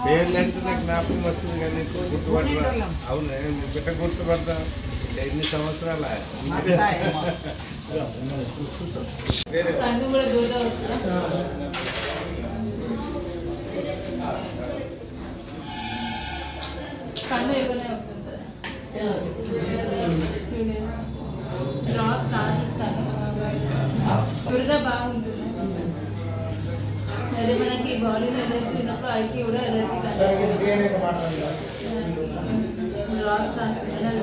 పేర్లంటే నాకు జ్ఞాపకం వస్తుంది కానీ గుర్తుపడతా. అవును, బిడ్డ గుర్తుపడతా. ఎన్ని సంవత్సరాలు డ్రాప్స్ రాసిస్తాను. దురద బాగుంటుంది. అదే మనకి బాడీలో ఎలర్జీ ఉన్నప్పుడు ఐకి కూడా ఎలర్జీ డ్రాప్స్ రాస్తుంది. అది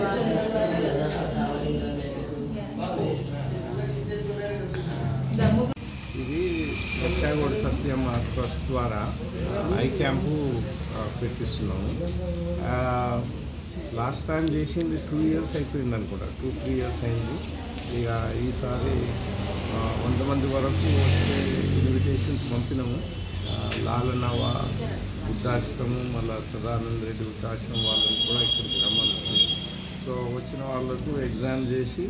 ఇది లక్షాగోడ సత్యం ట్రస్ట్ ద్వారా ఐ క్యాంపు పెట్టిస్తున్నాము. లాస్ట్ టైం చేసింది 2 years అయిపోయింది అనుకుంటా, 2-3 years అయింది. ఇక ఈసారి 100 మంది వరకు ఇన్విటేషన్స్ పంపినాము. లాలనవ వృద్ధాశ్రమం, మళ్ళీ సదానంద రెడ్డి వృద్ధాశ్రమం వాళ్ళని కూడా ఇక్కడికి రమ్మన్నాము. సో వచ్చిన వాళ్ళకు ఎగ్జామ్ చేసి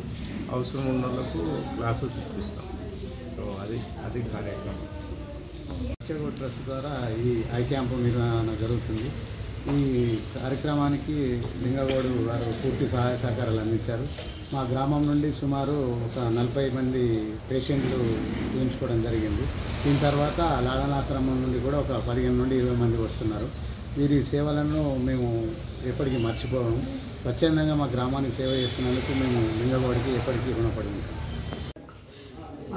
అవసరం ఉన్న వాళ్ళకు క్లాసెస్ ఇప్పిస్తాం. సో అది కార్యక్రమం. లక్షాగోడ ట్రస్ట్ ద్వారా ఈ ఐ క్యాంపు నిర్వహణ జరుగుతుంది. ఈ కార్యక్రమానికి లింగగౌడు గారు పూర్తి సహాయ సహకారాలు అందించారు. మా గ్రామం నుండి సుమారు ఒక 40 మంది పేషెంట్లు చూపించుకోవడం జరిగింది. దీని తర్వాత లాలనాశ్రమం నుండి కూడా ఒక 15 నుండి 20 మంది వస్తున్నారు. వీరి సేవలను మేము ఎప్పటికీ మర్చిపోవము. స్వచ్ఛందంగా మా గ్రామానికి సేవ చేస్తున్నందుకు మేము లింగగౌడికి ఎప్పటికీ రుణపడి ఉంటాం.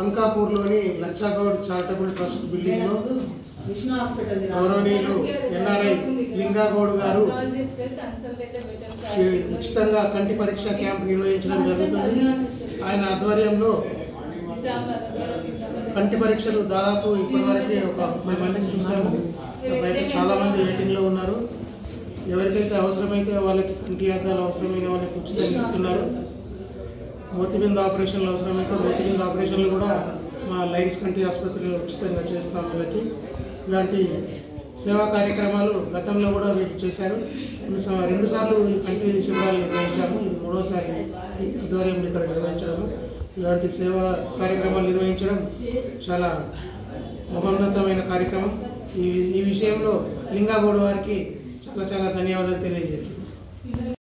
అంకాపూర్లోని లక్షాగౌడ్ చారిటబుల్ ట్రస్ట్ బిల్డింగ్లో గౌరవనీయులు ఎన్ఆర్ఐ లింగగౌడ్ గారు ఉచితంగా కంటి పరీక్ష క్యాంప్ నిర్వహించడం జరుగుతుంది. ఆయన ఆధ్వర్యంలో కంటి పరీక్షలు దాదాపు ఇప్పటివరకే ఒక 30 మందిని చూసాము. బయట చాలామంది వెయిటింగ్లో ఉన్నారు. ఎవరికైతే అవసరమైతే వాళ్ళకి కంటి అద్దాలు అవసరమైన వాళ్ళకి ఉచితంగా ఇస్తున్నారు. మోతిబిందు ఆపరేషన్లు అవసరమైతే మోతిబిందు ఆపరేషన్లు కూడా మా లైన్స్ కంటి ఆసుపత్రిలో ఉచితంగా చేస్తాం. వీళ్ళకి ఇలాంటి సేవా కార్యక్రమాలు గతంలో కూడా వీరు చేశారు. 2 సార్లు ఈ కంటి శిబిరాలు నిర్వహించాము. ఇది 3వసారి ఆధ్వర్యంలో ఇక్కడ నిర్వహించడము. ఇలాంటి సేవా కార్యక్రమాలు నిర్వహించడం చాలా మహోన్నతమైన కార్యక్రమం. ఈ విషయంలో లింగగౌడ్ వారికి చాలా ధన్యవాదాలు తెలియజేస్తున్నాను.